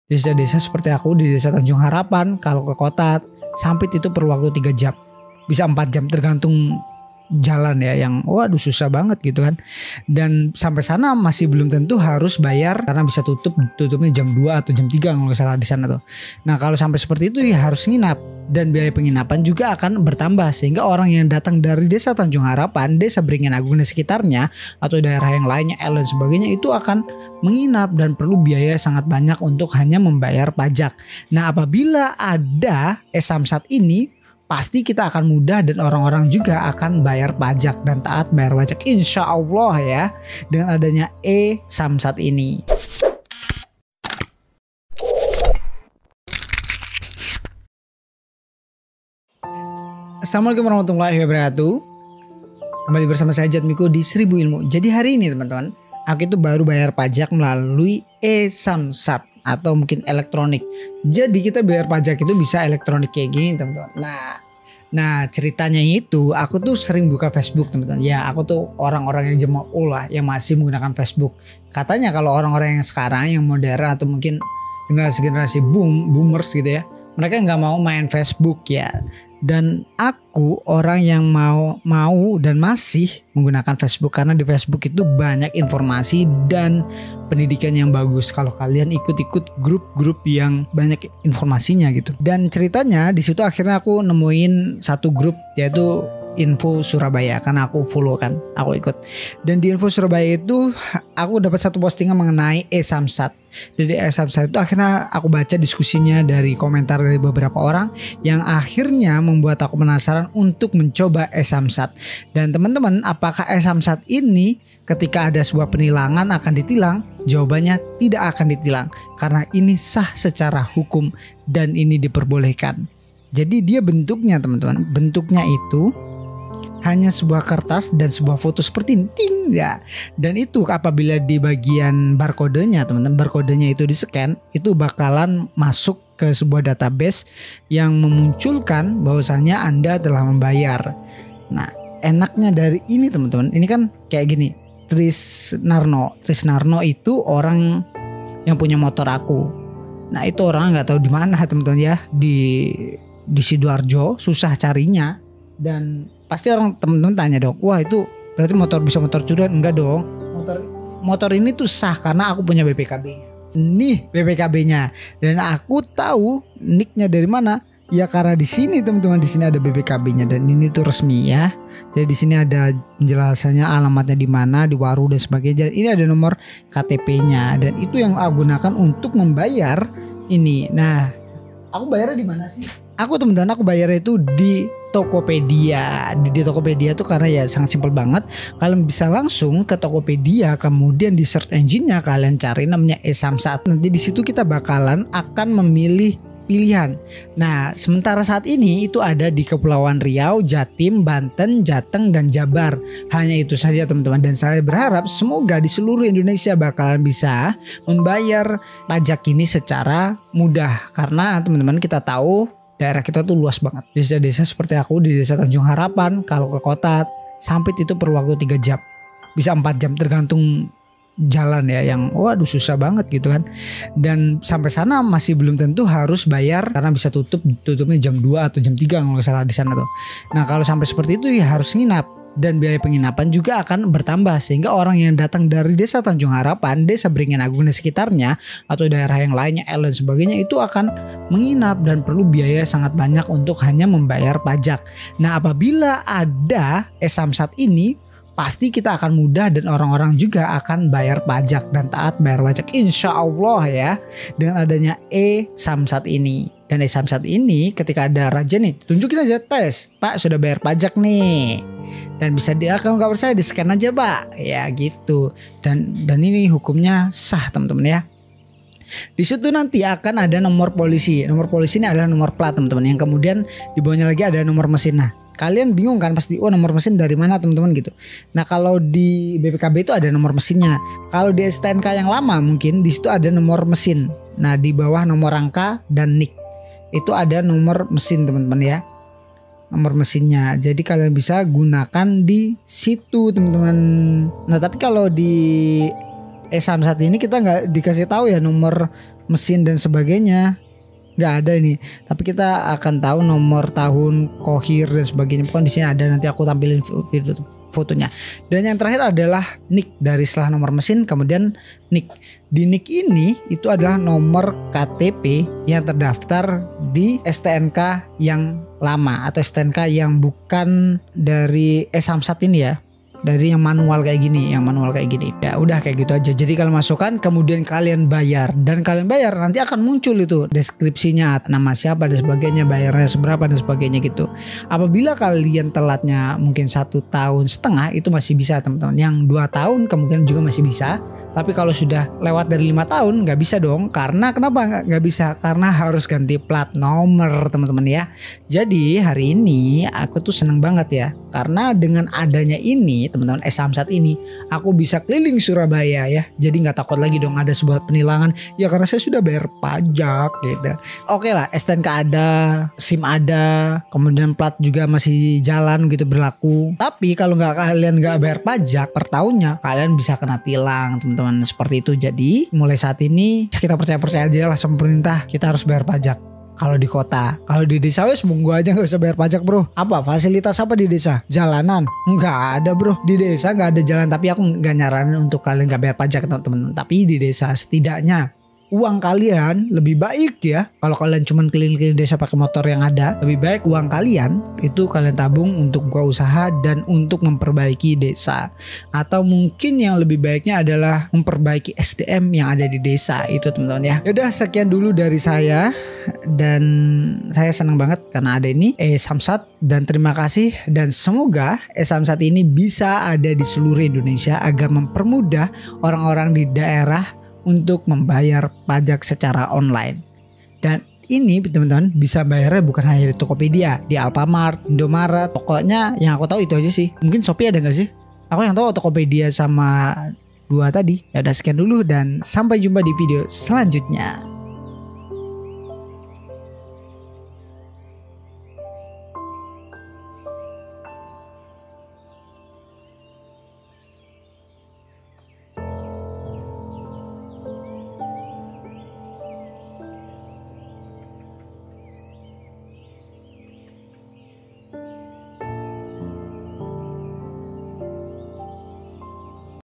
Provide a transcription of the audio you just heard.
Desa-desa seperti aku di desa Tanjung Harapan, kalau ke kota Sampit itu perlu waktu 3 jam. Bisa 4 jam tergantung jalan ya, yang waduh susah banget gitu kan. Dan sampai sana masih belum tentu harus bayar karena bisa tutupnya jam 2 atau jam 3 kalau nggak salah di sana tuh. Nah kalau sampai seperti itu ya harus nginap, dan biaya penginapan juga akan bertambah, sehingga orang yang datang dari desa Tanjung Harapan, desa Beringin Agung dan sekitarnya, atau daerah yang lainnya El dan sebagainya, itu akan menginap dan perlu biaya sangat banyak untuk hanya membayar pajak. Nah apabila ada e-Samsat ini, pasti kita akan mudah dan orang-orang juga akan bayar pajak dan taat bayar pajak, insya Allah ya, dengan adanya e-Samsat ini. Assalamualaikum warahmatullahi wabarakatuh. Kembali bersama saya Jatmiko di 1000 Ilmu. Jadi hari ini teman-teman, aku itu baru bayar pajak melalui e-Samsat atau mungkin elektronik. Jadi kita bayar pajak itu bisa elektronik kayak gini teman-teman. Nah ceritanya itu aku tuh sering buka Facebook teman-teman. Ya aku tuh orang-orang yang jemaah lah yang masih menggunakan Facebook. Katanya kalau orang-orang yang sekarang yang modern atau mungkin generasi boomers gitu ya, mereka nggak mau main Facebook ya. Dan aku orang yang mau dan masih menggunakan Facebook, karena di Facebook itu banyak informasi dan pendidikan yang bagus kalau kalian ikut-ikut grup-grup yang banyak informasinya gitu. Dan ceritanya di situ akhirnya aku nemuin satu grup, yaitu Info Surabaya, karena aku follow kan, aku ikut. Dan di Info Surabaya itu aku dapat satu postingan mengenai e-Samsat. Jadi e-Samsat itu akhirnya aku baca diskusinya dari komentar dari beberapa orang, yang akhirnya membuat aku penasaran untuk mencoba e-Samsat. Dan teman-teman, apakah e-Samsat ini ketika ada sebuah penilangan akan ditilang? Jawabannya tidak akan ditilang, karena ini sah secara hukum dan ini diperbolehkan. Jadi dia bentuknya teman-teman, bentuknya itu hanya sebuah kertas dan sebuah foto seperti ini, ting ya. Dan itu apabila di bagian barcode-nya teman-teman, barcode-nya itu di-scan, itu bakalan masuk ke sebuah database yang memunculkan bahwasannya Anda telah membayar. Nah, enaknya dari ini teman-teman, ini kan kayak gini. Trisnarno itu orang yang punya motor aku. Nah, itu orang nggak tahu di mana teman-teman ya, di Sidoarjo, susah carinya. Dan pasti orang teman-teman tanya dong, wah itu berarti motor curian? Enggak dong, motor ini tuh sah karena aku punya BPKB-nya. Nih BPKB-nya, dan aku tahu nicknya dari mana ya, karena di sini teman-teman, di sini ada BPKB-nya dan ini tuh resmi ya. Jadi di sini ada penjelasannya, alamatnya di mana, di Waru dan sebagainya. Dan ini ada nomor KTP-nya, dan itu yang aku gunakan untuk membayar ini. Nah, aku bayarnya di mana sih? Aku teman-teman, aku bayarnya itu di Tokopedia. Di Tokopedia tuh karena ya sangat simpel banget. Kalian bisa langsung ke Tokopedia, kemudian di search engine-nya kalian cari namanya e-Samsat. Nanti di situ kita bakalan akan memilih pilihan. Nah, sementara saat ini itu ada di Kepulauan Riau, Jatim, Banten, Jateng, dan Jabar. Hanya itu saja teman-teman. Dan saya berharap semoga di seluruh Indonesia bakalan bisa membayar pajak ini secara mudah. Karena teman-teman kita tahu daerah kita tuh luas banget. Desa-desa seperti aku di desa Tanjung Harapan, kalau ke kota Sampit itu perlu waktu 3 jam. Bisa 4 jam tergantung jalan ya, yang waduh susah banget gitu kan. Dan sampai sana masih belum tentu harus bayar karena bisa tutupnya jam 2 atau jam 3 kalau nggak salah di sana tuh. Nah kalau sampai seperti itu ya harus nginap, dan biaya penginapan juga akan bertambah, sehingga orang yang datang dari desa Tanjung Harapan, desa Beringin Agung dan sekitarnya, atau daerah yang lainnya El dan sebagainya, itu akan menginap dan perlu biaya sangat banyak untuk hanya membayar pajak. Nah apabila ada e-Samsat ini, pasti kita akan mudah dan orang-orang juga akan bayar pajak dan taat bayar pajak, insya Allah ya, dengan adanya e-Samsat ini. Dan e-Samsat ini ketika ada raja nih, tunjukin aja tes, Pak sudah bayar pajak nih. Dan bisa kalau nggak percaya di scan aja Pak, ya gitu. Dan ini hukumnya sah teman-teman ya. Di situ nanti akan ada nomor polisi. Nomor polisi ini adalah nomor plat teman-teman, yang kemudian di bawahnya lagi ada nomor mesin. Nah kalian bingung kan pasti, oh nomor mesin dari mana teman-teman gitu. Nah kalau di BPKB itu ada nomor mesinnya. Kalau di STNK yang lama mungkin di situ ada nomor mesin. Nah di bawah nomor rangka dan NIK itu ada nomor mesin teman-teman ya, nomor mesinnya. Jadi kalian bisa gunakan di situ teman-teman. Nah tapi kalau di e-Samsat ini kita nggak dikasih tahu ya nomor mesin dan sebagainya. Nggak ada ini, tapi kita akan tahu nomor tahun, kohir dan sebagainya. Pokoknya di sini ada, nanti aku tampilin video fotonya. Dan yang terakhir adalah NIK, dari setelah nomor mesin kemudian NIK. Di NIK ini itu adalah nomor KTP yang terdaftar di STNK yang lama atau STNK yang bukan dari Samsat ini ya. Dari yang manual kayak gini, Ya udah kayak gitu aja. Jadi kalau masukkan kemudian kalian bayar, dan kalian bayar nanti akan muncul itu deskripsinya, nama siapa dan sebagainya, bayarnya seberapa dan sebagainya gitu. Apabila kalian telatnya mungkin 1,5 tahun itu masih bisa teman-teman. Yang 2 tahun kemungkinan juga masih bisa. Tapi kalau sudah lewat dari 5 tahun nggak bisa dong. Karena kenapa nggak bisa? Karena harus ganti plat nomor teman-teman ya. Jadi hari ini aku tuh seneng banget ya. Karena dengan adanya ini teman-teman, Samsat ini, aku bisa keliling Surabaya ya. Jadi nggak takut lagi dong ada sebuah penilangan. Ya karena saya sudah bayar pajak gitu. Oke lah, STNK ada, SIM ada, kemudian plat juga masih jalan gitu berlaku. Tapi kalau kalian nggak bayar pajak per tahunnya, kalian bisa kena tilang teman-teman. Seperti itu. Jadi mulai saat ini kita percaya aja lah sama pemerintah, kita harus bayar pajak. Kalau di kota, kalau di desa wes monggo aja nggak usah bayar pajak bro. Apa fasilitas apa di desa? Jalanan nggak ada bro. Di desa nggak ada jalan. Tapi aku nggak nyaranin untuk kalian nggak bayar pajak teman-teman. Tapi di desa setidaknya uang kalian lebih baik ya. Kalau kalian cuma keliling-keliling desa pakai motor yang ada, lebih baik uang kalian itu kalian tabung untuk buka usaha dan untuk memperbaiki desa. Atau mungkin yang lebih baiknya adalah memperbaiki SDM yang ada di desa itu teman-teman ya. Yaudah, sekian dulu dari saya, dan saya senang banget karena ada ini Samsat, dan terima kasih, dan semoga Samsat ini bisa ada di seluruh Indonesia agar mempermudah orang-orang di daerah untuk membayar pajak secara online. Dan ini teman-teman bisa bayarnya bukan hanya di Tokopedia, di Alfamart, Indomaret, pokoknya yang aku tahu itu aja sih. Mungkin Shopee ada nggak sih? Aku yang tahu Tokopedia sama 2 tadi. Ya udah, sekian dulu dan sampai jumpa di video selanjutnya.